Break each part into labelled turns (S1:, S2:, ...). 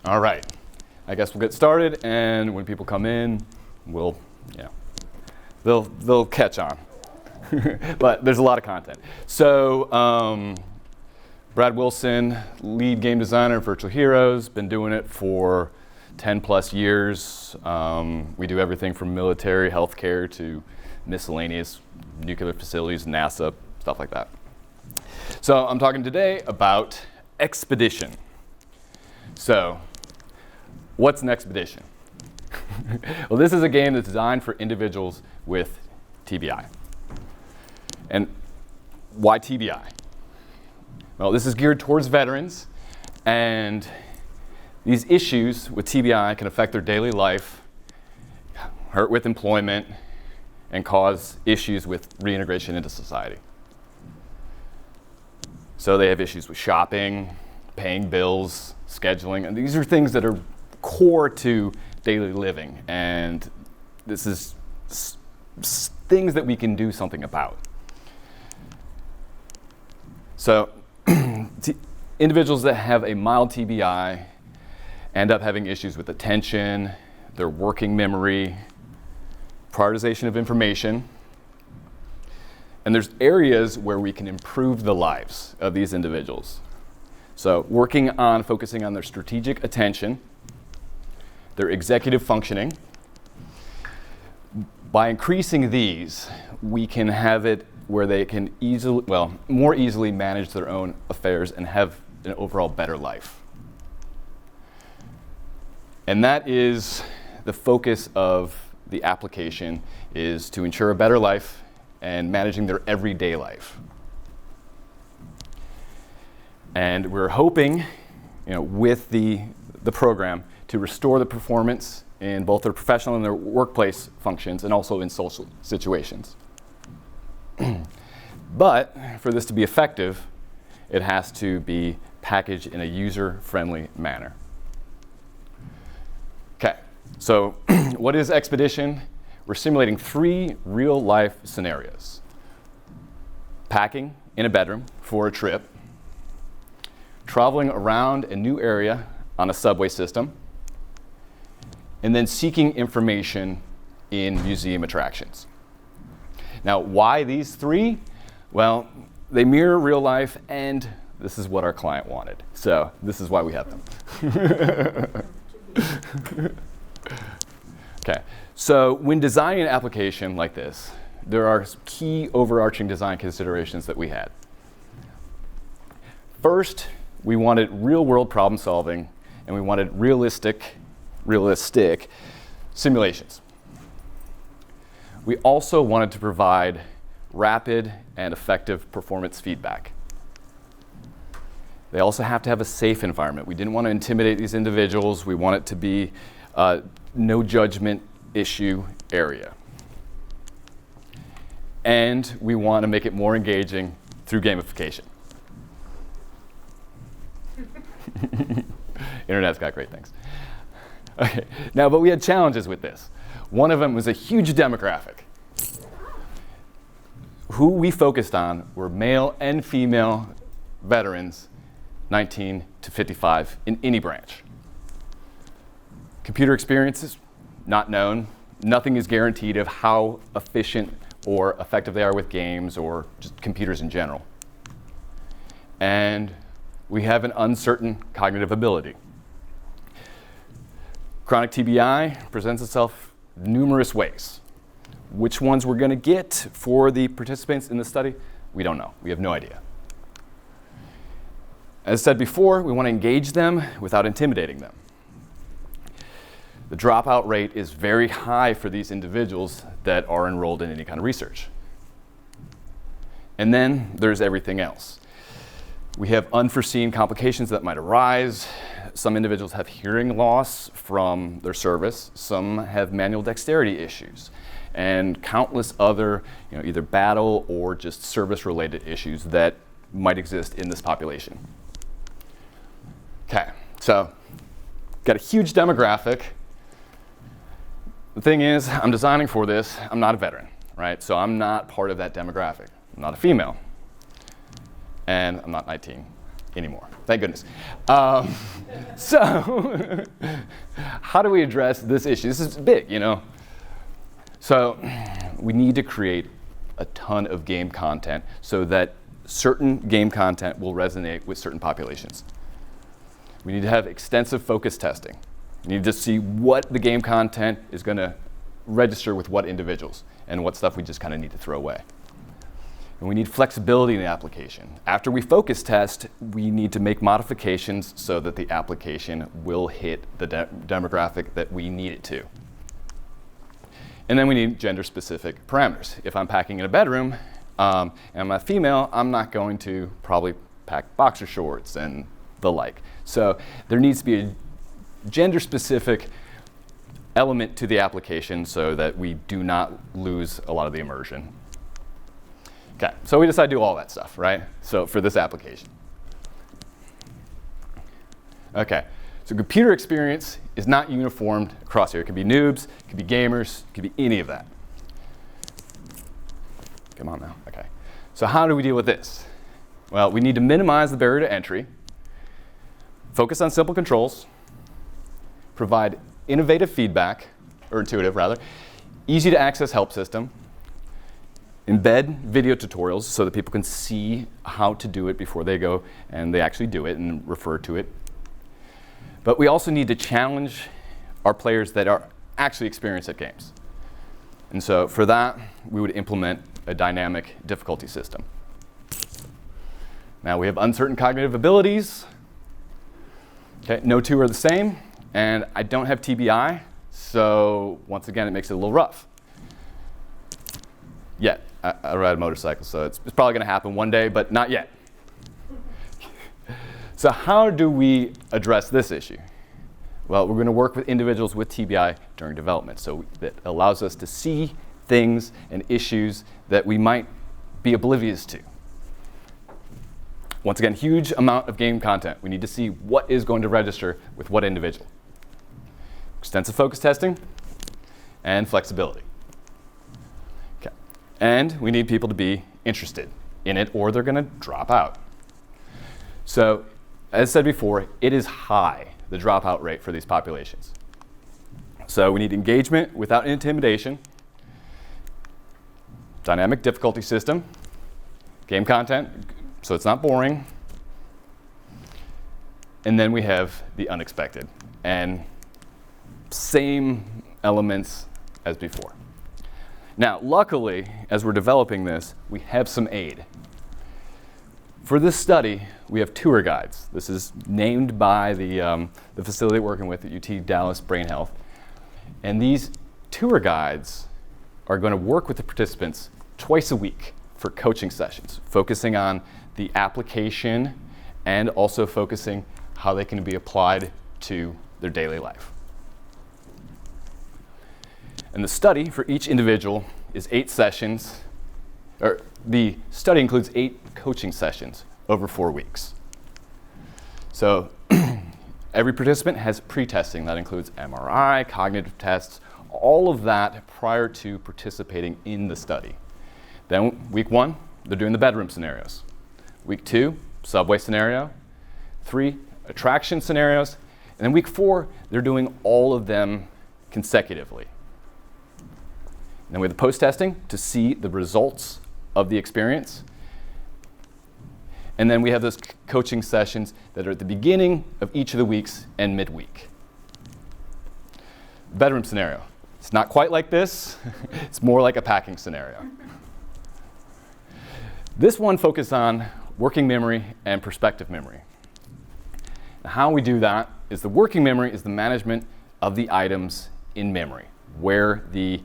S1: All right, I guess we'll get started, and when people come in, they'll catch on. But there's a lot of content. So Brad Willson, lead game designer, Virtual Heroes, been doing it for 10 plus years. We do everything from military, healthcare to miscellaneous nuclear facilities, NASA, stuff like that. So I'm talking today about Expedition. So what's an expedition? Well, this is a game that's designed for individuals with TBI. And why TBI? Well, this is geared towards veterans, and these issues with TBI can affect their daily life, hurt with employment, and cause issues with reintegration into society. So they have issues with shopping, paying bills, scheduling, and these are things that are core to daily living, and this is things that we can do something about. So individuals that have a mild TBI end up having issues with attention, their working memory, prioritization of information, and there's areas where we can improve the lives of these individuals. So focusing on their strategic attention, their executive functioning. By increasing these, we can have it where they can more easily manage their own affairs and have an overall better life. And that is the focus of the application, is to ensure a better life and managing their everyday life. And we're hoping, with the program, to restore the performance in both their professional and their workplace functions, and also in social situations. But for this to be effective, it has to be packaged in a user-friendly manner. Okay, so what is Expedition? We're simulating 3 real-life scenarios. Packing in a bedroom for a trip, traveling around a new area on a subway system, and then seeking information in museum attractions. Now, why these 3? Well, they mirror real life, and this is what our client wanted. So this is why we have them. Okay, so when designing an application like this, there are key overarching design considerations that we had. First, we wanted real-world problem solving, and we wanted realistic simulations. We also wanted to provide rapid and effective performance feedback. They also have to have a safe environment. We didn't want to intimidate these individuals. We want it to be a no judgment issue area. And we want to make it more engaging through gamification. Internet's got great things. Okay, now, but we had challenges with this. One of them was a huge demographic. Who we focused on were male and female veterans, 19 to 55, in any branch. Computer experiences, not known. Nothing is guaranteed of how efficient or effective they are with games or just computers in general. And we have an uncertain cognitive ability. Chronic TBI presents itself numerous ways. Which ones we're going to get for the participants in the study, we don't know. We have no idea. As said before, we want to engage them without intimidating them. The dropout rate is very high for these individuals that are enrolled in any kind of research. And then there's everything else. We have unforeseen complications that might arise. Some individuals have hearing loss from their service. Some have manual dexterity issues, and countless other, either battle or just service-related issues that might exist in this population. Okay, so got a huge demographic. The thing is, I'm designing for this. I'm not a veteran, right? So I'm not part of that demographic. I'm not a female, and I'm not 19. anymore. Thank goodness. So how do we address this issue? This is big, you know. So we need to create a ton of game content so that certain game content will resonate with certain populations. We need to have extensive focus testing. We need to see what the game content is going to register with what individuals and what stuff we just kind of need to throw away. And we need flexibility in the application. After we focus test, we need to make modifications so that the application will hit the demographic that we need it to. And then we need gender-specific parameters. If I'm packing in a bedroom and I'm a female, I'm not going to probably pack boxer shorts and the like. So there needs to be a gender-specific element to the application so that we do not lose a lot of the immersion. Okay, so we decided to do all that stuff, right? So for this application. Okay, so computer experience is not uniformed across here. It could be noobs, it could be gamers, it could be any of that. Come on now, okay. So how do we deal with this? Well, we need to minimize the barrier to entry, focus on simple controls, provide innovative feedback, or intuitive rather, easy to access help system, embed video tutorials so that people can see how to do it before they go and they actually do it and refer to it. But we also need to challenge our players that are actually experienced at games. And so for that, we would implement a dynamic difficulty system. Now we have uncertain cognitive abilities. Okay, no two are the same. And I don't have TBI, so once again, it makes it a little rough. Yet, I ride a motorcycle, so it's probably going to happen one day, but not yet. So how do we address this issue? Well, we're going to work with individuals with TBI during development, so that allows us to see things and issues that we might be oblivious to. Once again, huge amount of game content. We need to see what is going to register with what individual. Extensive focus testing and flexibility. Okay. And we need people to be interested in it or they're going to drop out. So, as said before, it is high, the dropout rate for these populations. So we need engagement without intimidation, dynamic difficulty system, game content, so it's not boring, and then we have the unexpected, and same elements as before. Now, luckily, as we're developing this, we have some aid. For this study, we have tour guides. This is named by the facility we're working with at UT Dallas Brain Health. And these tour guides are going to work with the participants twice a week for coaching sessions, focusing on the application and also focusing how they can be applied to their daily life. And the study for each individual is 8 sessions, or the study includes 8 coaching sessions over 4 weeks. So every participant has pre-testing. That includes MRI, cognitive tests, all of that prior to participating in the study. Then week 1, they're doing the bedroom scenarios. Week 2, subway scenario. 3, attraction scenarios. And then week 4, they're doing all of them consecutively. And then we have the post-testing to see the results of the experience. And then we have those coaching sessions that are at the beginning of each of the weeks and midweek. Bedroom scenario. It's not quite like this. It's more like a packing scenario. This one focuses on working memory and perspective memory. Now, how we do that is the working memory is the management of the items in memory, where the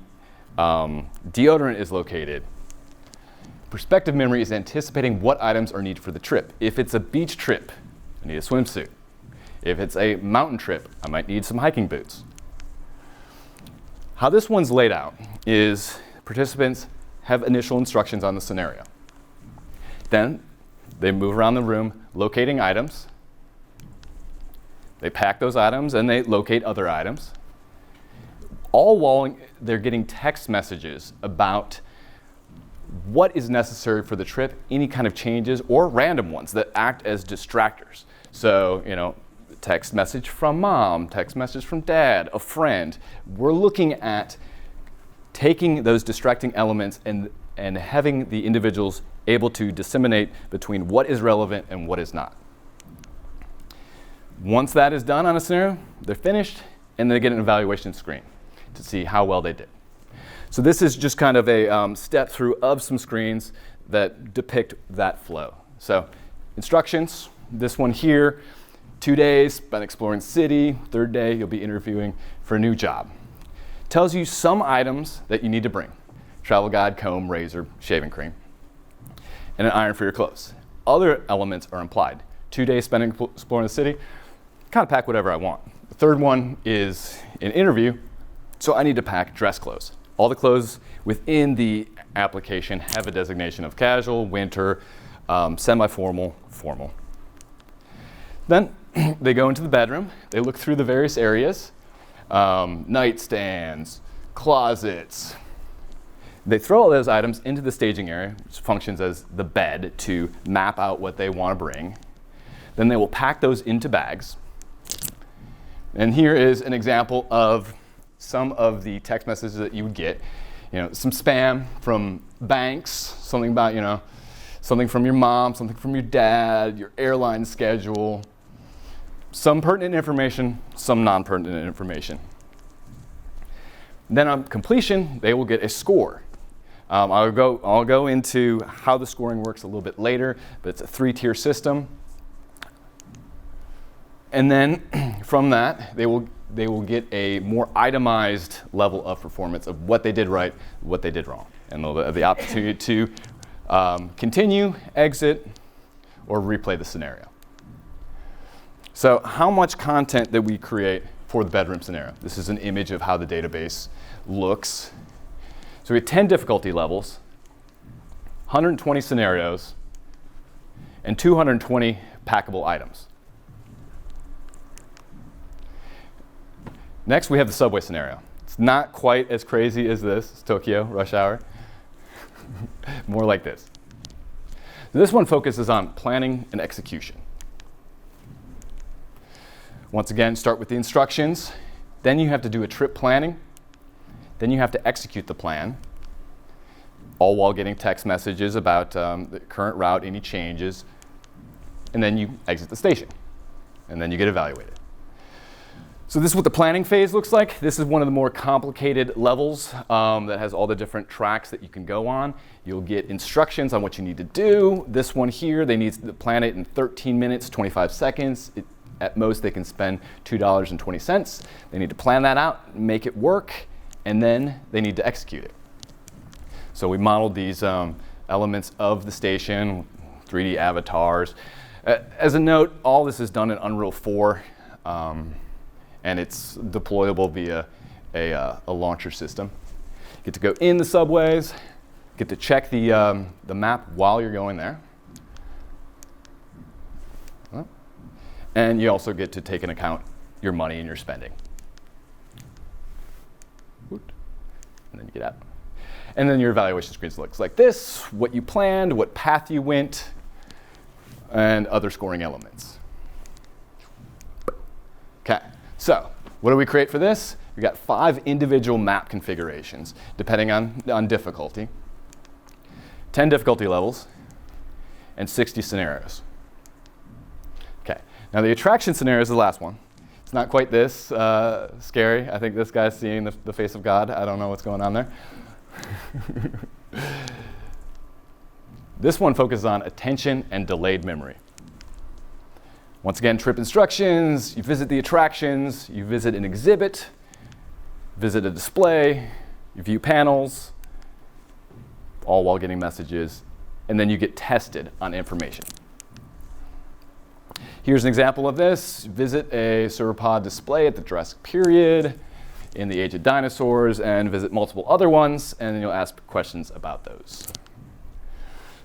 S1: deodorant is located. Perspective memory is anticipating what items are needed for the trip. If it's a beach trip, I need a swimsuit. If it's a mountain trip, I might need some hiking boots. How this one's laid out is participants have initial instructions on the scenario. Then they move around the room locating items. They pack those items and they locate other items. All while they're getting text messages about what is necessary for the trip, any kind of changes, or random ones that act as distractors. So, text message from mom, text message from dad, a friend. We're looking at taking those distracting elements and having the individuals able to disseminate between what is relevant and what is not. Once that is done on a scenario, they're finished, and they get an evaluation screen to see how well they did. So this is just kind of a step through of some screens that depict that flow. So instructions, this one here, 2 days, spent exploring the city. 3rd day, you'll be interviewing for a new job. Tells you some items that you need to bring. Travel guide, comb, razor, shaving cream, and an iron for your clothes. Other elements are implied. 2 days spent exploring the city, kind of pack whatever I want. The third one is an interview, so I need to pack dress clothes. All the clothes within the application have a designation of casual, winter, semi-formal, formal. Then they go into the bedroom. They look through the various areas, nightstands, closets. They throw all those items into the staging area, which functions as the bed to map out what they want to bring. Then they will pack those into bags. And here is an example of some of the text messages that you would get. Some spam from banks, something about, something from your mom, something from your dad, your airline schedule. Some pertinent information, some non-pertinent information. Then on completion, they will get a score. I'll go into how the scoring works a little bit later, but it's a 3-tier system. And then from that, they will get a more itemized level of performance of what they did right, what they did wrong. And they'll have the opportunity to continue, exit, or replay the scenario. So how much content that we create for the bedroom scenario? This is an image of how the database looks. So we have 10 difficulty levels, 120 scenarios, and 220 packable items. Next, we have the subway scenario. It's not quite as crazy as this. It's Tokyo, rush hour. More like this. This one focuses on planning and execution. Once again, start with the instructions. Then you have to do a trip planning. Then you have to execute the plan, all while getting text messages about the current route, any changes. And then you exit the station. And then you get evaluated. So this is what the planning phase looks like. This is one of the more complicated levels that has all the different tracks that you can go on. You'll get instructions on what you need to do. This one here, they need to plan it in 13 minutes, 25 seconds. At most, they can spend $2.20. They need to plan that out, make it work, and then they need to execute it. So we modeled these elements of the station, 3D avatars. As a note, all this is done in Unreal 4. And it's deployable via a launcher system. You get to go in the subways, get to check the map while you're going there. And you also get to take into account your money and your spending. And then you get out. And then your evaluation screen looks like this, what you planned, what path you went, and other scoring elements. Okay. So, what do we create for this? We've got 5 individual map configurations, depending on difficulty, 10 difficulty levels, and 60 scenarios. Okay, now the attraction scenario is the last one. It's not quite this scary. I think this guy's seeing the face of God. I don't know what's going on there. This one focuses on attention and delayed memory. Once again, trip instructions, you visit the attractions, you visit an exhibit, visit a display, you view panels, all while getting messages, and then you get tested on information. Here's an example of this. Visit a sauropod display at the Jurassic period, in the age of dinosaurs, and visit multiple other ones, and then you'll ask questions about those.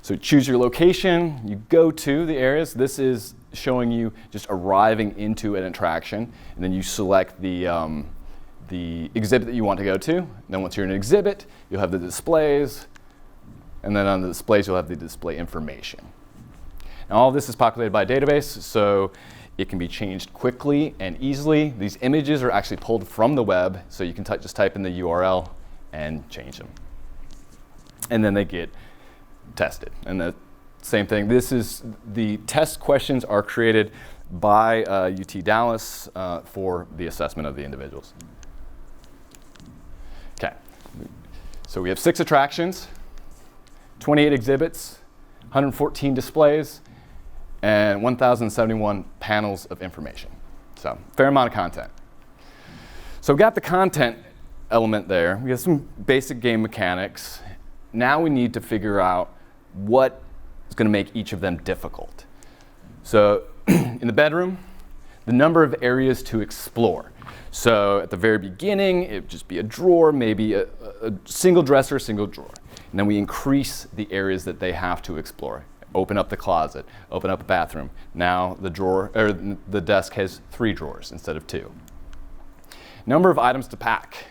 S1: So choose your location, you go to the areas. This is showing you just arriving into an attraction, and then you select the exhibit that you want to go to. And then once you're in an exhibit, you'll have the displays, And then on the displays, you'll have the display information. Now, all of this is populated by a database, so it can be changed quickly and easily. These images are actually pulled from the web, so you can just type in the URL and change them. And then they get tested. And the same thing, the test questions are created by UT Dallas for the assessment of the individuals. Okay, so we have 6 attractions, 28 exhibits, 114 displays, and 1,071 panels of information. So, fair amount of content. So we've got the content element there. We have some basic game mechanics. Now we need to figure out what is going to make each of them difficult. So in the bedroom, the number of areas to explore. So at the very beginning, it would just be a drawer, maybe a single dresser, single drawer. And then we increase the areas that they have to explore. Open up the closet, open up a bathroom. Now the desk has 3 drawers instead of 2. Number of items to pack.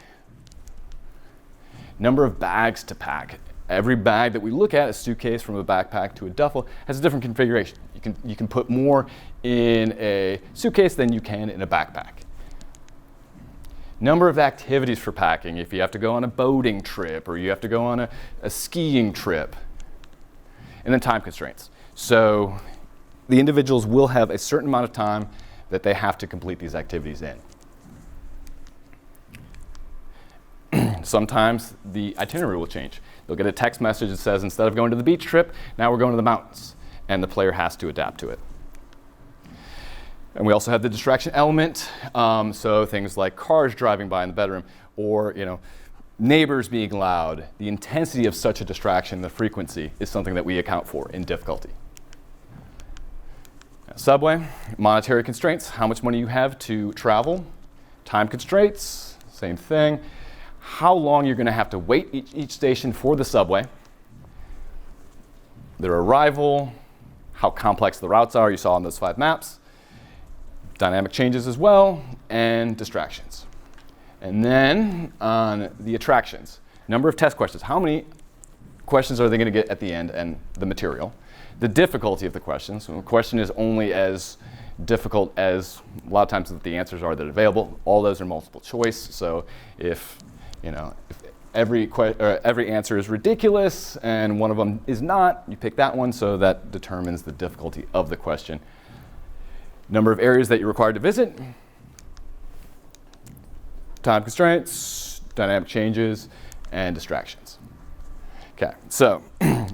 S1: Number of bags to pack. Every bag that we look at, a suitcase from a backpack to a duffel, has a different configuration. You can put more in a suitcase than you can in a backpack. Number of activities for packing. If you have to go on a boating trip or you have to go on a skiing trip. And then time constraints. So the individuals will have a certain amount of time that they have to complete these activities in. Sometimes the itinerary will change. They'll get a text message that says, instead of going to the beach trip, now we're going to the mountains. And the player has to adapt to it. And we also have the distraction element. So things like cars driving by in the bedroom, or neighbors being loud. The intensity of such a distraction, the frequency, is something that we account for in difficulty. Subway, monetary constraints, how much money you have to travel. Time constraints, same thing. How long you're going to have to wait each station for the subway. Their arrival, how complex the routes are, you saw on those 5 maps. Dynamic changes as well, and distractions. And then on the attractions, number of test questions. How many questions are they going to get at the end, and the material? The difficulty of the questions. So the question is only as difficult as a lot of times the answers are that are available. All those are multiple choice. So if every answer is ridiculous and one of them is not, you pick that one. So that determines the difficulty of the question. Number of areas that you're required to visit. Time constraints, dynamic changes, and distractions. Okay, so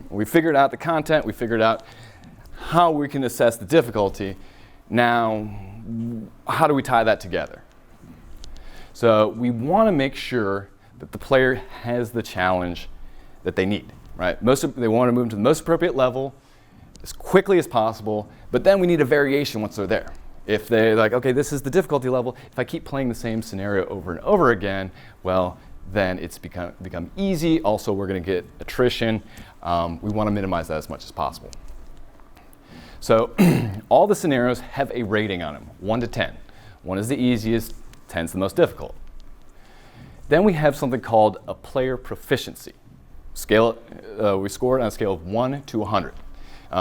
S1: we figured out the content, we figured out how we can assess the difficulty. Now, how do we tie that together? So we want to make sure that the player has the challenge that they need, right? They want to move to the most appropriate level as quickly as possible, but then we need a variation once they're there. If they're like, okay, this is the difficulty level, if I keep playing the same scenario over and over again, well, then it's become easy. Also, we're going to get attrition. We want to minimize that as much as possible. So all the scenarios have a rating on them, 1 to 10. 1 is the easiest, 10 is the most difficult. Then we have something called a player proficiency. We score it on a scale of 1 to 100.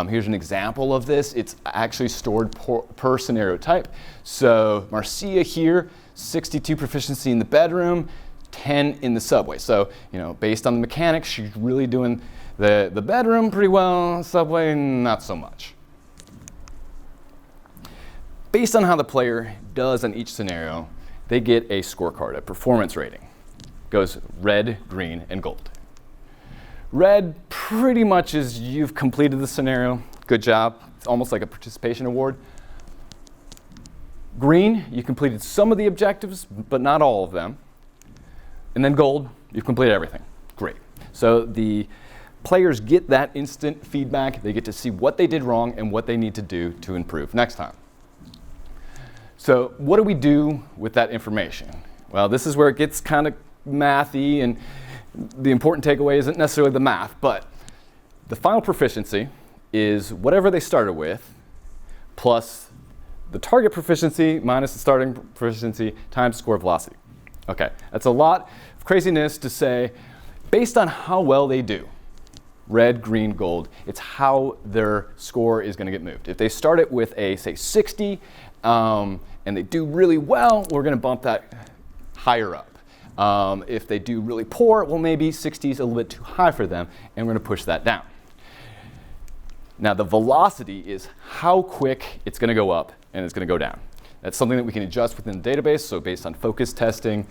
S1: Here's an example of this. It's actually stored per scenario type. So Marcia here, 62 proficiency in the bedroom, 10 in the subway. So based on the mechanics, she's really doing the bedroom pretty well, subway not so much. Based on how the player does on each scenario, they get a scorecard, a performance rating. It goes red, green, and gold. Red pretty much is you've completed the scenario, good job. It's almost like a participation award. Green, you completed some of the objectives, but not all of them. And then gold, you've completed everything. Great. So the players get that instant feedback. They get to see what they did wrong and what they need to do to improve next time. So what do we do with that information? Well, this is where it gets kind of mathy, and the important takeaway isn't necessarily the math, but the final proficiency is whatever they started with plus the target proficiency minus the starting proficiency times score velocity. Okay, that's a lot of craziness to say based on how well they do. red, green, gold. It's how their score is going to get moved. If they start it with a, say, 60, and they do really well, we're going to bump that higher up. If they do really poor, well, maybe 60 is a little bit too high for them, and we're going to push that down. Now, the velocity is how quick it's going to go up and it's going to go down. That's something that we can adjust within the database. So based on focus testing,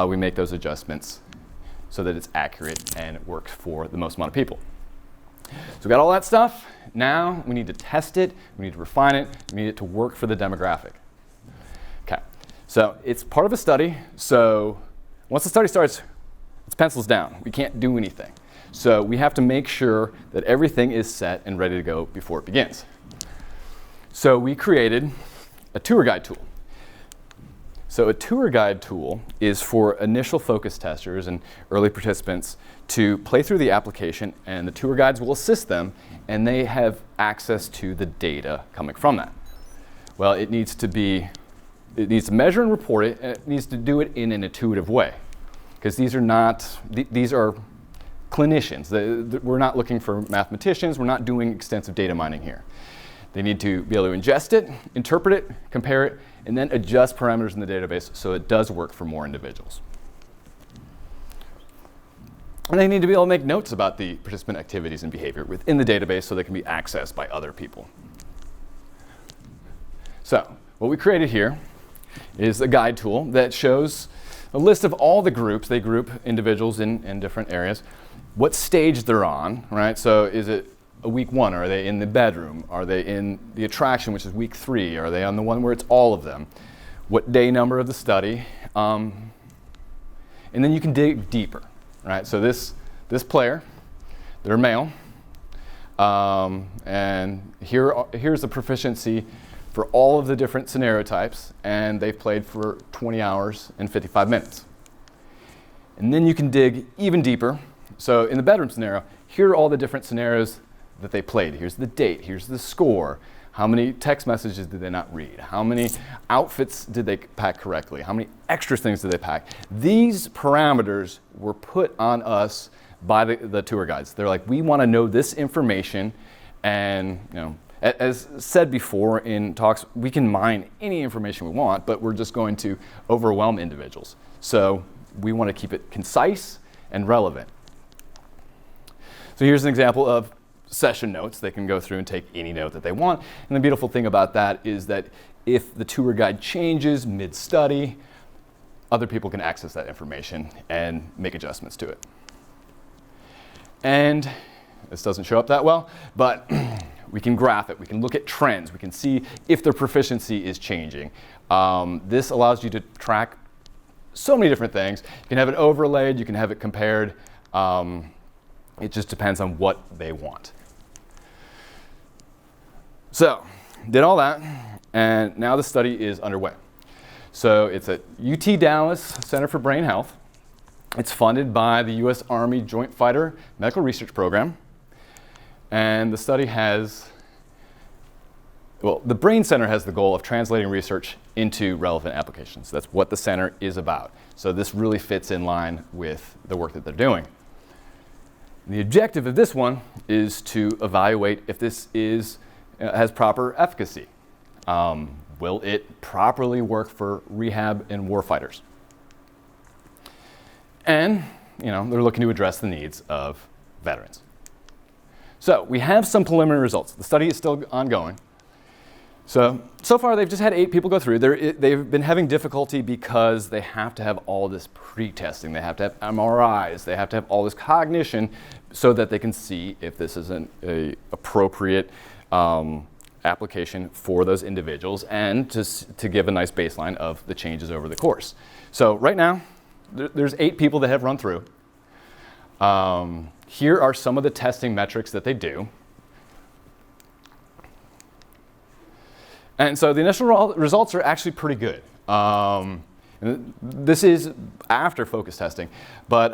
S1: we make those adjustments so that it's accurate and it works for the most amount of people. So we got all that stuff. Now we need to test it. We need to refine it. We need it to work for the demographic. OK, so it's part of a study. So once the study starts, it's pencils down. We can't do anything. So we have to make sure that everything is set and ready to go before it begins. So we created a tour guide tool. So a tour guide tool is for initial focus testers and early participants to play through the application, and the tour guides will assist them, and they have access to the data coming from that. Well, it needs to measure and report it, and it needs to do it in an intuitive way, because these are clinicians. We're not looking for mathematicians. We're not doing extensive data mining here. They need to be able to ingest it, interpret it, compare it, and then adjust parameters in the database so it does work for more individuals. And they need to be able to make notes about the participant activities and behavior within the database so they can be accessed by other people. So what we created here is a guide tool that shows a list of all the groups. They group individuals in different areas, what stage they're on, right? So is it a week 1? Are they in the bedroom? Are they in the attraction, which is week 3? Are they on the one where it's all of them? What day number of the study? And then you can dig deeper, right? So this player, they're male. And here's the proficiency for all of the different scenario types, and they've played for 20 hours and 55 minutes. And then you can dig even deeper. So in the bedroom scenario, here are all the different scenarios that they played. Here's the date, here's the score. How many text messages did they not read? How many outfits did they pack correctly? How many extra things did they pack? These parameters were put on us by the tour guides. They're like, we want to know this information, and as said before in talks, we can mine any information we want, but we're just going to overwhelm individuals. So we want to keep it concise and relevant. So here's an example of session notes. They can go through and take any note that they want. And the beautiful thing about that is that if the tour guide changes mid-study, other people can access that information and make adjustments to it. And this doesn't show up that well, but we can graph it. We can look at trends. We can see if their proficiency is changing. This allows you to track so many different things. You can have it overlaid. You can have it compared. It just depends on what they want. So, did all that, and now the study is underway. So it's at UT Dallas Center for Brain Health. It's funded by the U.S. Army Joint Fighter Medical Research Program. And the study has, well, the Brain Center has the goal of translating research into relevant applications. That's what the center is about. So this really fits in line with the work that they're doing. The objective of this one is to evaluate if this has proper efficacy. Will it properly work for rehab and warfighters? And they're looking to address the needs of veterans. So we have some preliminary results. The study is still ongoing. So far they've just had 8 people go through. They've been having difficulty because they have to have all this pre-testing. They have to have MRIs. They have to have all this cognition so that they can see if this is an appropriate application for those individuals, and to give a nice baseline of the changes over the course. So right now, there's 8 people that have run through. Here are some of the testing metrics that they do. And so the initial results are actually pretty good. This is after focus testing, but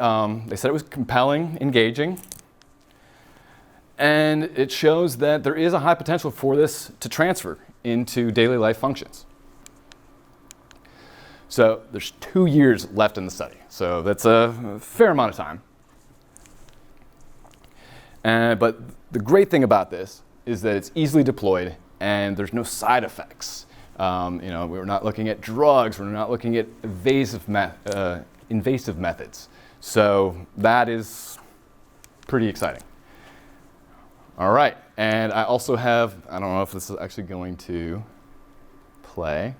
S1: they said it was compelling, engaging, and it shows that there is a high potential for this to transfer into daily life functions. So there's 2 years left in the study, so that's a fair amount of time. But the great thing about this is that it's easily deployed and there's no side effects. We're not looking at drugs, we're not looking at invasive methods. So that is pretty exciting. All right, and I also have, I don't know if this is actually going to play.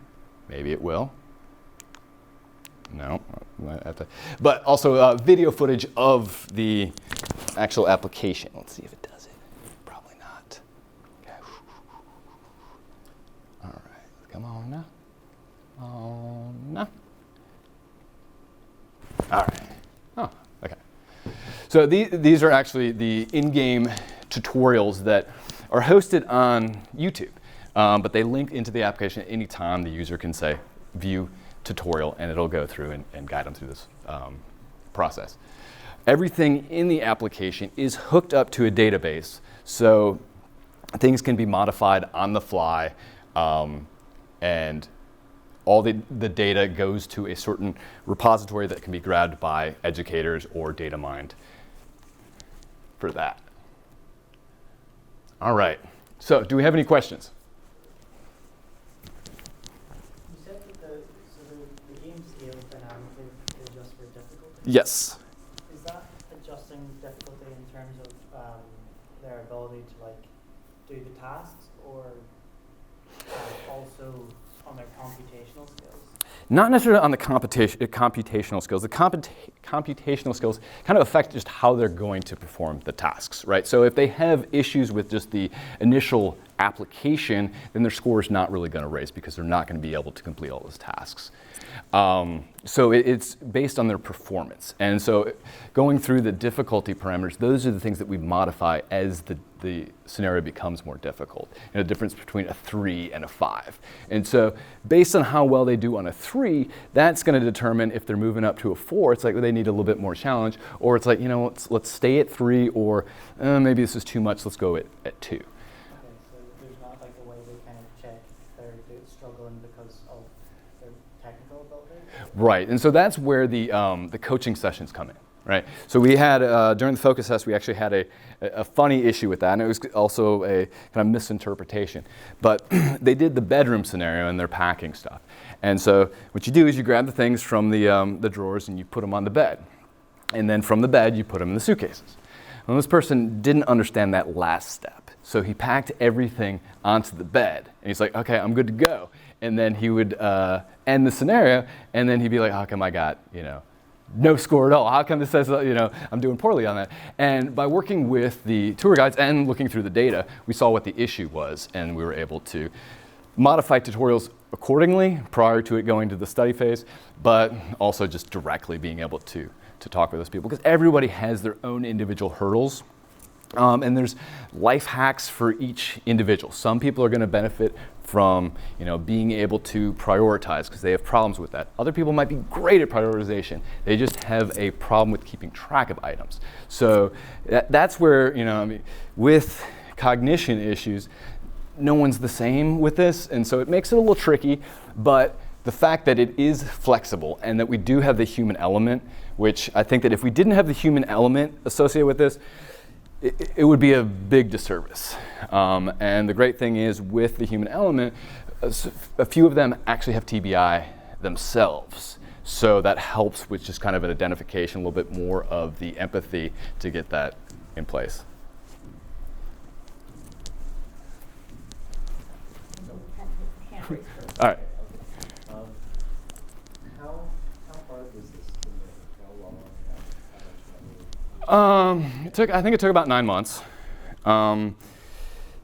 S1: Maybe it will. No, but also video footage of the actual application. Let's see if it does it. Probably not. Okay. All right, come on now. Oh, no. All right. Oh, okay. So these are actually the in-game tutorials that are hosted on YouTube, but they link into the application at any time. The user can say, view tutorial, and it'll go through and guide them through this process. Everything in the application is hooked up to a database, so things can be modified on the fly, and all the data goes to a certain repository that can be grabbed by educators or data mined for that. All right, so do we have any questions? Yes.
S2: Is that adjusting difficulty in terms of their ability to do the tasks, or also on their computational skills?
S1: Not necessarily on the computational skills. The computational skills kind of affect just how they're going to perform the tasks, right? So if they have issues with just the initial application, then their score is not really going to raise because they're not going to be able to complete all those tasks. So it's based on their performance. And so going through the difficulty parameters, those are the things that we modify as the scenario becomes more difficult. And a difference between a 3 and a 5. And so based on how well they do on a 3, that's going to determine if they're moving up to a 4. It's like they need a little bit more challenge. Or it's like, let's stay at 3, or maybe this is too much, let's go at 2.
S2: Okay, so there's not a way they kind of check they're struggling because of their technical ability?
S1: Right, and so that's where the coaching sessions come in, right? So we had, during the focus test, we actually had a funny issue with that, and it was also a kind of misinterpretation. But they did the bedroom scenario, and they're packing stuff. And so what you do is you grab the things from the drawers, and you put them on the bed. And then from the bed, you put them in the suitcases. Well, this person didn't understand that last step. So he packed everything onto the bed. And he's like, okay, I'm good to go. And then he would end the scenario, and then he'd be like, how come I got, no score at all? How come this says, I'm doing poorly on that? And by working with the tour guides and looking through the data, we saw what the issue was, and we were able to modify tutorials accordingly prior to it going to the study phase, but also just directly being able to talk with those people, because everybody has their own individual hurdles. And there's life hacks for each individual. Some people are going to benefit from being able to prioritize because they have problems with that. Other people might be great at prioritization. They just have a problem with keeping track of items. So that's where, with cognition issues, no one's the same with this, and so it makes it a little tricky, but the fact that it is flexible and that we do have the human element, which I think that if we didn't have the human element associated with this, it would be a big disservice. And the great thing is with the human element, a few of them actually have TBI themselves. So that helps with just kind of an identification, a little bit more of the empathy to get that in place. All right.
S3: How hard was this to make? How long? How much money?
S1: I think it took about 9 months.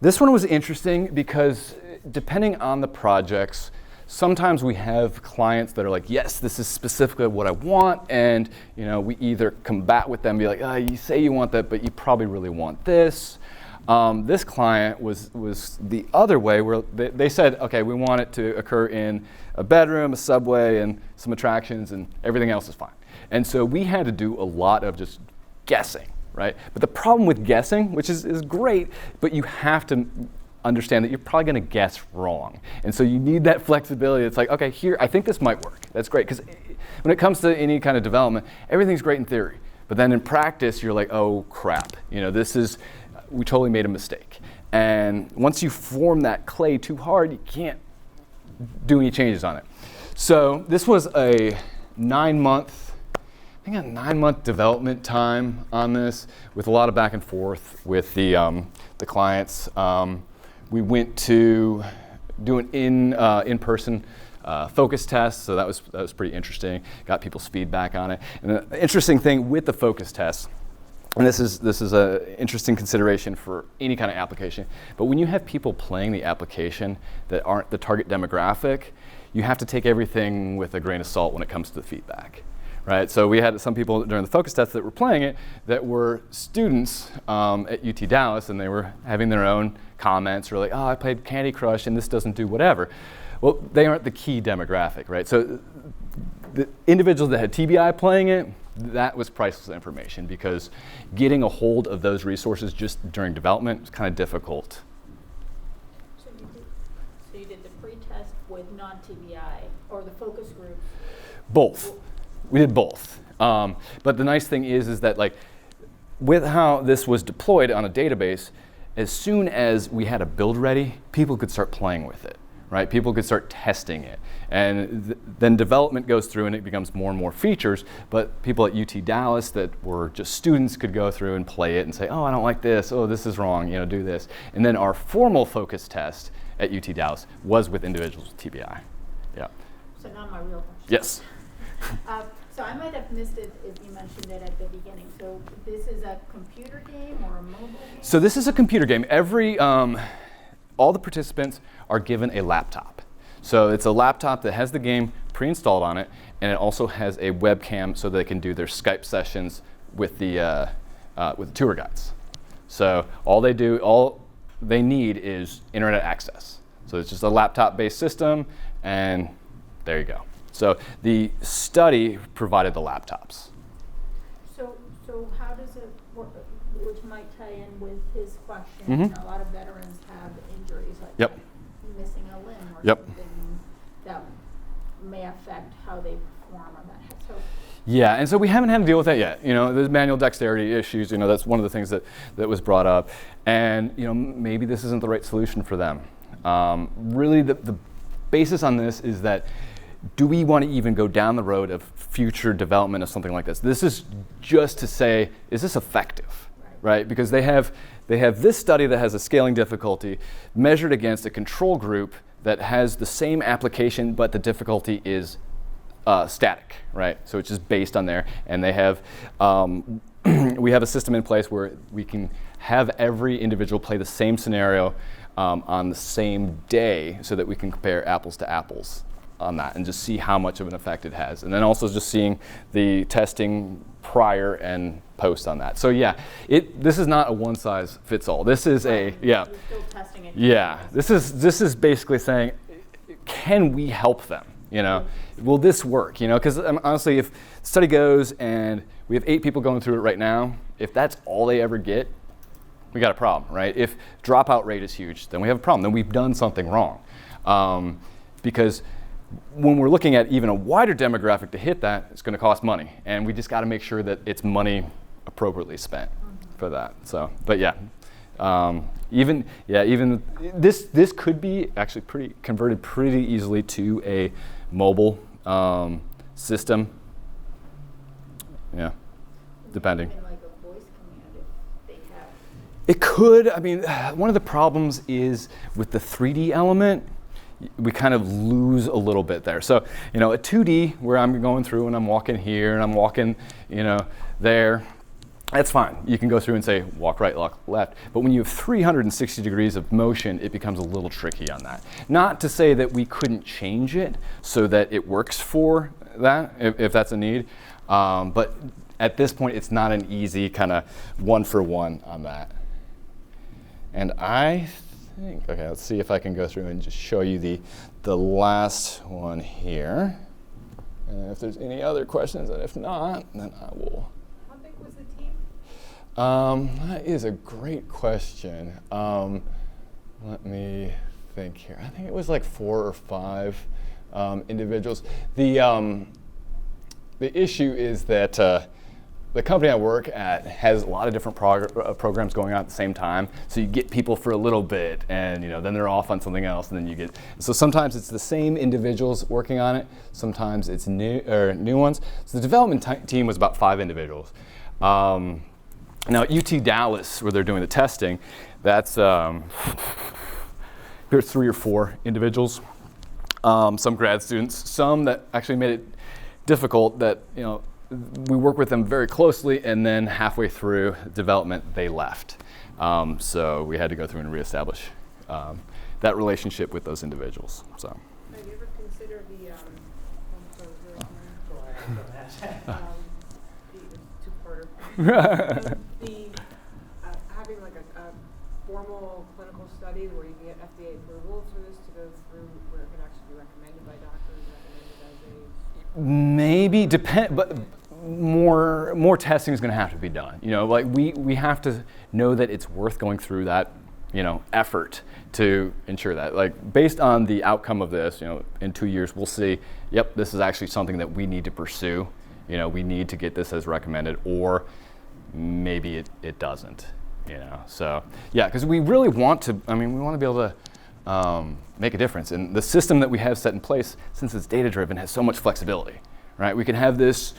S1: This one was interesting because depending on the projects, sometimes we have clients that are like, yes, this is specifically what I want, and we either combat with them, be like, oh, you say you want that, but you probably really want this. This client was the other way, where they said, okay, we want it to occur in a bedroom, a subway, and some attractions, and everything else is fine. And so we had to do a lot of just guessing, right? But the problem with guessing, which is great, but you have to understand that you're probably going to guess wrong. And so you need that flexibility. It's like, okay, here, I think this might work. That's great, because when it comes to any kind of development, everything's great in theory. But then in practice, you're like, oh crap, we totally made a mistake. And once you form that clay too hard, you can't do any changes on it. So this was a 9-month development time on this, with a lot of back and forth with the clients. We went to do an in-person focus test, so that was pretty interesting. Got people's feedback on it. And the interesting thing with the focus test, and this is an interesting consideration for any kind of application, but when you have people playing the application that aren't the target demographic, you have to take everything with a grain of salt when it comes to the feedback. Right? So we had some people during the focus test that were playing it that were students at UT Dallas, and they were having their own comments, or like, oh, I played Candy Crush and this doesn't do whatever. Well, they aren't the key demographic, right? So the individuals that had TBI playing it, that was priceless information, because getting a hold of those resources just during development was kind of difficult.
S4: So you did the pre-test with non-TBI, or the focus group?
S1: Both. We did both. But the nice thing is that, like, with how this was deployed on a database, as soon as we had a build ready, people could start playing with it, right? People could start testing it. And then development goes through and it becomes more and more features, but people at UT Dallas that were just students could go through and play it and say, oh, I don't like this, oh, this is wrong, do this. And then our formal focus test at UT Dallas was with individuals with TBI. Yeah.
S4: So now my real question.
S1: Yes.
S4: So I might have missed it if you mentioned it at the beginning. So this is a computer game or a mobile game?
S1: So this is a computer game. All the participants are given a laptop. So it's a laptop that has the game pre-installed on it, and it also has a webcam so they can do their Skype sessions with the tour guides. So all they need is internet access. So it's just a laptop-based system, and there you go. So the study provided the laptops.
S4: So how does it work, which might tie in with his question?
S1: Mm-hmm.
S4: A lot of veterans have injuries, like
S1: Yep.
S4: missing a limb or
S1: Yep.
S4: something that may affect how they perform on that. So
S1: Yeah, and so we haven't had to deal with that yet. There's manual dexterity issues. That's one of the things that was brought up, and maybe this isn't the right solution for them. Really, the basis on this is that, do we want to even go down the road of future development of something like this? This is just to say, is this effective, right? Because they have this study that has a scaling difficulty measured against a control group that has the same application, but the difficulty is static, right? So it's just based on there, and they have we have a system in place where we can have every individual play the same scenario on the same day, so that we can compare apples to apples on that and just see how much of an effect it has. And then also just seeing the testing prior and post on that. So yeah, this is not a one size fits all. This is
S4: you're still testing it.
S1: Yeah, this is basically saying, can we help them? Will this work? Because honestly, if the study goes and we have 8 people going through it right now, if that's all they ever get, we got a problem, right? If dropout rate is huge, then we have a problem. Then we've done something wrong. Because when we're looking at even a wider demographic to hit that, it's going to cost money, and we just got to make sure that it's money appropriately spent for that. So, but yeah, even this could be actually converted pretty easily to a mobile system. Yeah, depending.
S4: Even like a voice command if they have.
S1: It could. I mean, one of the problems is with the 3D element, we kind of lose a little bit there. So, a 2D where I'm going through and I'm walking here and I'm walking, there, that's fine. You can go through and say, walk right, walk left. But when you have 360 degrees of motion, it becomes a little tricky on that. Not to say that we couldn't change it so that it works for that, if that's a need. But at this point, it's not an easy kind of one-for-one on that. And okay, let's see if I can go through and just show you the last one here. And if there's any other questions, and if not, then I will.
S4: How big was the team?
S1: That is a great question. Let me think here. I think it was like 4 or 5 individuals. The issue is that the company I work at has a lot of different programs going on at the same time. So you get people for a little bit, and then they're off on something else, and then you get. So sometimes it's the same individuals working on it. Sometimes it's new ones. So the development team was about 5 individuals. Now at UT Dallas, where they're doing the testing, that's there's 3 or 4 individuals. Some grad students, some that actually made it difficult that we work with them very closely, and then halfway through development they left. So we had to go through and reestablish that relationship with those individuals. So.
S5: Have you ever considered the two-parter? Having like a formal clinical study where you can get FDA approval for this to go through, where it can actually be recommended by doctors, recommended as a
S1: Maybe but more testing is going to have to be done. Like we have to know that it's worth going through that effort to ensure that, like, based on the outcome of this, in 2 years we'll see, yep, this is actually something that we need to pursue. We need to get this as recommended, or maybe it doesn't. So yeah, because we really want to. We want to be able to make a difference. And the system that we have set in place, since it's data driven, has so much flexibility, right? We can have this,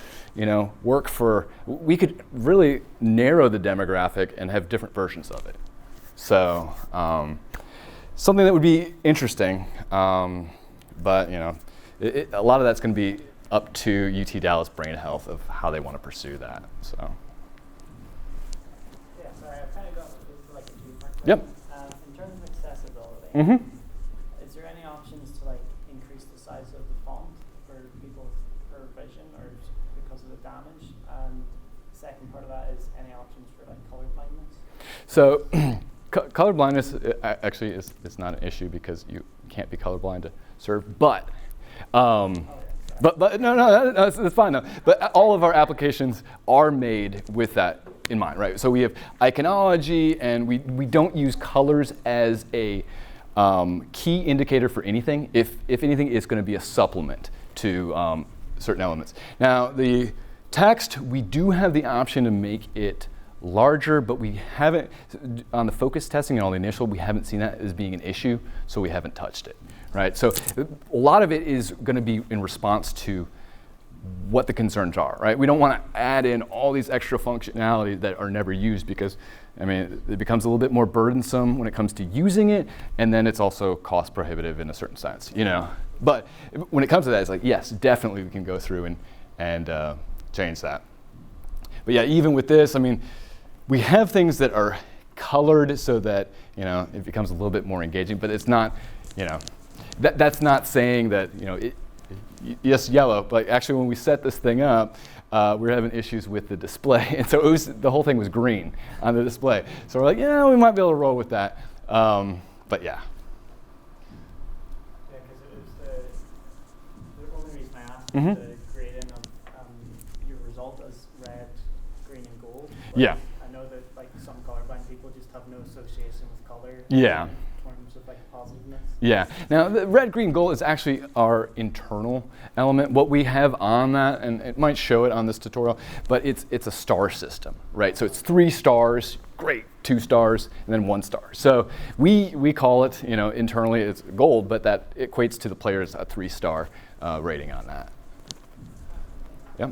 S1: work for. We could really narrow the demographic and have different versions of it. So something that would be interesting, but a lot of that's going to be up to UT Dallas Brain Health of how they want to pursue that. So.
S2: Yeah, sorry, I've kind of got like a two-part question.
S1: Yep.
S2: In terms of accessibility, is there any options to increase the size of the font for people for vision, or because of the damage? And the second part of that is any options for color blindness?
S1: So color blindness actually is not an issue because you can't be colorblind to serve, but But no, that's fine though. But all of our applications are made with that in mind, right? So we have iconology, and we don't use colors as a key indicator for anything. If anything, it's going to be a supplement to certain elements. Now the text, we do have the option to make it larger, but we haven't, on the focus testing and all the initial, we haven't seen that as being an issue, so we haven't touched it. Right, so a lot of it is going to be in response to what the concerns are. Right, we don't want to add in all these extra functionality that are never used because, it becomes a little bit more burdensome when it comes to using it, and then it's also cost prohibitive in a certain sense. But when it comes to that, it's like, yes, definitely we can go through and change that. But yeah, even with this, we have things that are colored so that it becomes a little bit more engaging, but it's not, That's not saying that, yes, yellow, but actually when we set this thing up, we were having issues with the display. And so the whole thing was green on the display. So we're like, yeah, we might be able to roll with that. But yeah.
S2: Yeah, because it was the only reason I asked was the grading of your result as red, green, and gold.
S1: Yeah.
S2: I know that some colorblind people just have no association with color.
S1: Yeah.
S2: In terms of positiveness.
S1: Yeah. Now, the RedGreen Goal is actually our internal element. What we have on that, and it might show it on this tutorial, but it's a star system, right? So it's 3 stars, great, 2 stars, and then 1 star. So we call it, internally it's gold, but that equates to the player's a 3-star rating on that. Yep.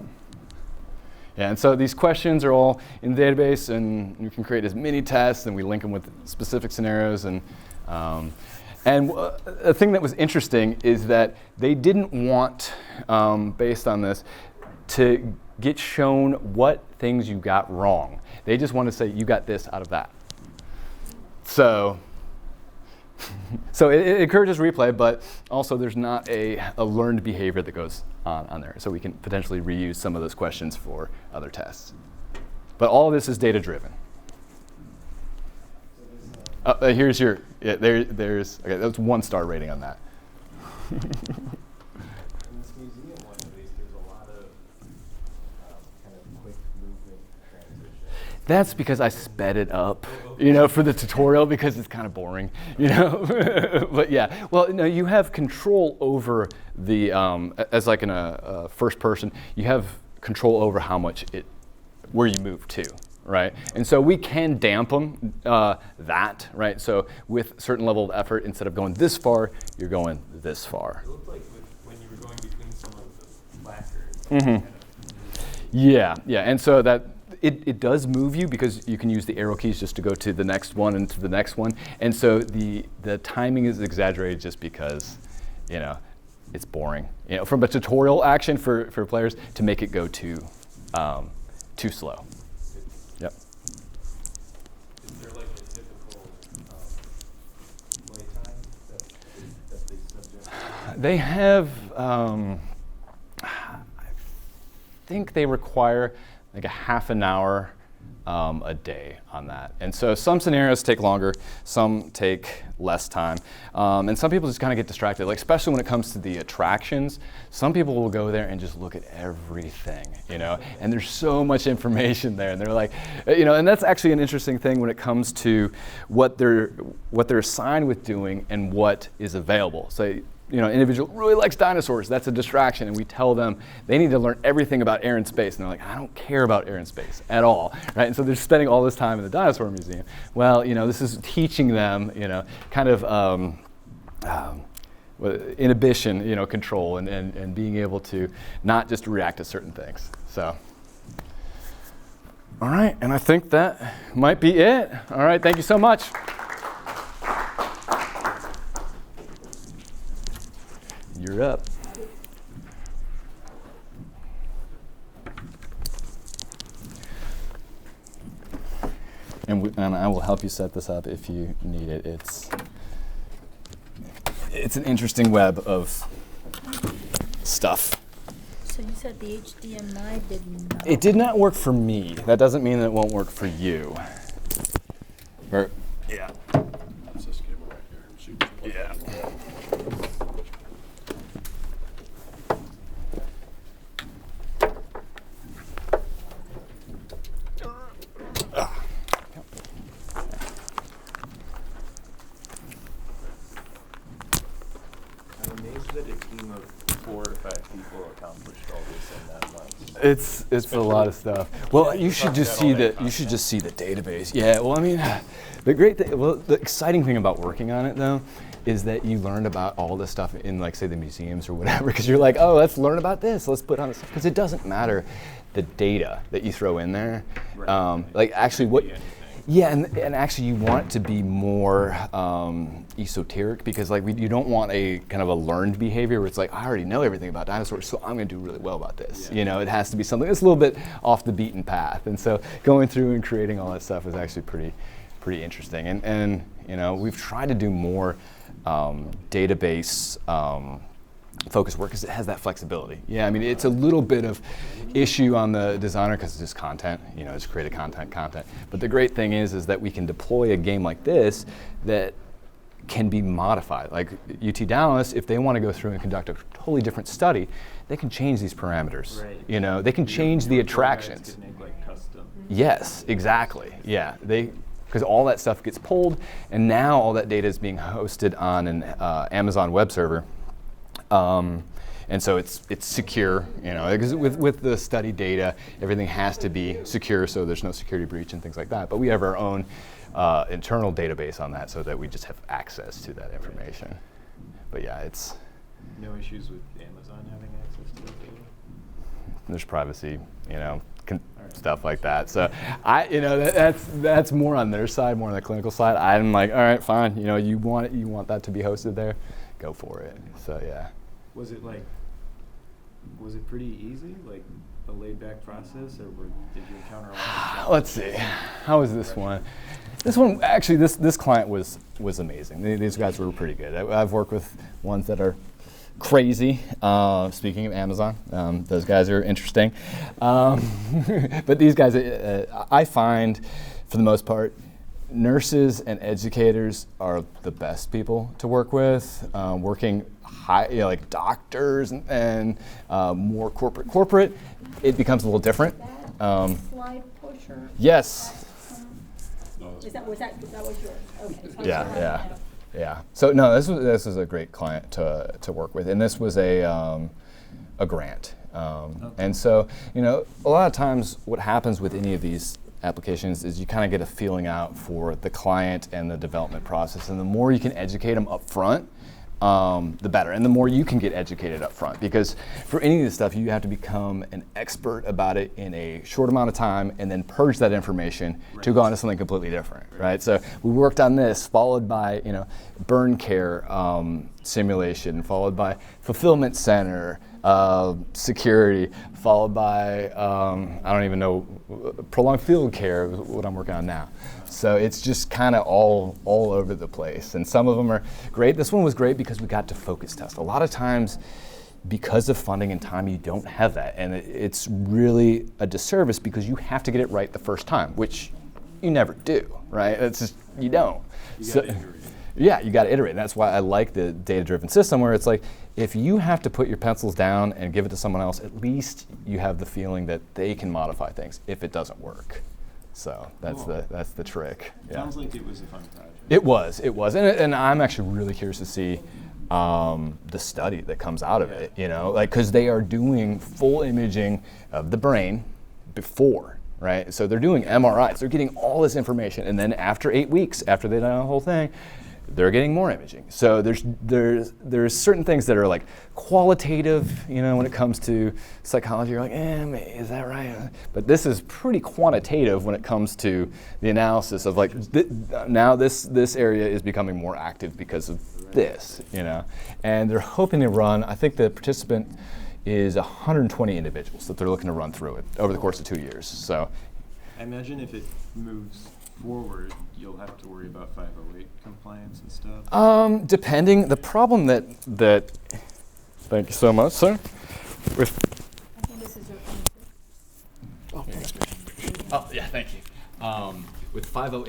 S1: Yeah, and so these questions are all in the database, and you can create as many tests, and we link them with specific scenarios. And a thing that was interesting is that they didn't want, based on this, to get shown what things you got wrong. They just want to say you got this out of that. So it encourages replay, but also there's not a learned behavior that goes on there. So we can potentially reuse some of those questions for other tests. But all of this is data driven. Here's your, there's, okay, that's 1-star rating on that.
S3: In this museum one, at least, there's a lot of kind of quick movement transitions.
S1: That's because I sped it up, for the tutorial because it's kind of boring, But yeah, well, no, you have control over the, as like in a first person, you have control over how much it where you move to, right? And so we can dampen that, right? So with a certain level of effort, instead of going this far, you're going this far.
S3: It looked like when you were going between some of the placards.
S1: Mm-hmm. Yeah, and so that it does move you because you can use the arrow keys just to go to the next one and to the next one. And so the timing is exaggerated just because, it's boring. From a tutorial action for players to make it go too slow. Yep.
S3: Is there like a typical play time that they subject?
S1: They have, I think they require like a half an hour a day on that. And so some scenarios take longer, some take less time. And some people just kind of get distracted, like especially when it comes to the attractions. Some people will go there and just look at everything, and there's so much information there. And they're like, and that's actually an interesting thing when it comes to what they're assigned with doing and what is available. So, an individual really likes dinosaurs, that's a distraction, and we tell them they need to learn everything about air and space, and they're like, I don't care about air and space at all, right? And so they're spending all this time in the dinosaur museum. Well, this is teaching them, kind of inhibition, control, and being able to not just react to certain things. So, all right, and I think that might be it. All right, thank you so much. You're up. And I will help you set this up if you need it. It's an interesting web of stuff.
S4: So you said the HDMI did not.
S1: It did not work for me. That doesn't mean that it won't work for you. Yeah.
S6: It's this cable right here. Shoot.
S1: Yeah.
S3: I'm amazed that a team of 4 or 5 people accomplished all this in that much.
S1: It's a lot of stuff. Well, you should just see the database. Yeah. Well, I mean, the exciting thing about working on it though is that you learned about all this stuff in, like, say, the museums or whatever, because you're like, oh, let's learn about this. Let's put on this, because it doesn't matter the data that you throw in there.
S3: Right.
S1: Like actually what. Yeah, and actually you want it to be more esoteric, because you don't want a kind of a learned behavior where it's like, I already know everything about dinosaurs, so I'm going to do really well about this.
S3: Yeah.
S1: It has to be something that's a little bit off the beaten path. And so going through and creating all that stuff is actually pretty interesting. And we've tried to do more database focused work because it has that flexibility. Yeah, I mean, it's a little bit of issue on the designer because it's just content, it's created content. But the great thing is that we can deploy a game like this that can be modified. Like UT Dallas, if they want to go through and conduct a totally different study, they can change these parameters.
S3: Right.
S1: They can change the attractions.
S3: Could make like custom.
S1: Yes, exactly. Yeah, because all that stuff gets pulled, and now all that data is being hosted on an Amazon web server. And so it's secure, because with the study data, everything has to be secure, so there's no security breach and things like that. But we have our own internal database on that so that we just have access to that information. But yeah, it's...
S3: No issues with Amazon having access to the data?
S1: There's privacy, stuff like that. So that's more on their side, more on the clinical side. I'm like, all right, fine. You want that to be hosted there, go for it. So yeah.
S3: Was it pretty easy, like a laid-back process, or did you encounter a lot of challenges?
S1: Let's see. How was this one? This one, actually, this client was amazing. These guys were pretty good. I've worked with ones that are crazy. Speaking of Amazon, those guys are interesting. But these guys, I find, for the most part, nurses and educators are the best people to work with. Working high, like doctors and more corporate, it becomes a little different.
S4: Slide pusher?
S1: Yes.
S4: That was yours? Okay.
S1: Yeah. So no, this was a great client to work with, and this was a grant. And so, you know, a lot of times what happens with any of these applications is you kind of get a feeling out for the client and the development process. And the more you can educate them up front, the better. And the more you can get educated up front. Because for any of this stuff, you have to become an expert about it in a short amount of time and then purge that information to go on to something completely different, right? So we worked on this, followed by, you know, burn care simulation, followed by fulfillment center, security, followed by, I don't even know, prolonged field care, what I'm working on now. So it's just kind of all over the place. And some of them are great. This one was great because we got to focus test. A lot of times, because of funding and time, you don't have that. And it's really a disservice because you have to get it right the first time, which you never do, right? It's just, you don't.
S6: You gotta iterate.
S1: Yeah, you got to iterate. And that's why I like the data-driven system where it's like, if you have to put your pencils down and give it to someone else, at least you have the feeling that they can modify things if it doesn't work. So that's the trick.
S3: It sounds like it was a fun project.
S1: It was, and I'm actually really curious to see the study that comes out of it. You know, like because they are doing full imaging of the brain before. Right, so they're doing MRIs. They're getting all this information, and then after 8 weeks, after they've done the whole thing, they're getting more imaging. So there's certain things that are like qualitative, you know, when it comes to psychology. You're like, is that right? But this is pretty quantitative when it comes to the analysis of like now this area is becoming more active because of this, you know. And they're hoping to run. I think the participant is 120 individuals that they're looking to run through it over the course of 2 years. So
S3: I imagine if it moves forward, you'll have to worry about 508 compliance and stuff.
S1: Depending, the problem that thank you so much, sir. With
S4: I think this is your phone.
S1: oh yeah, thank you. With 508.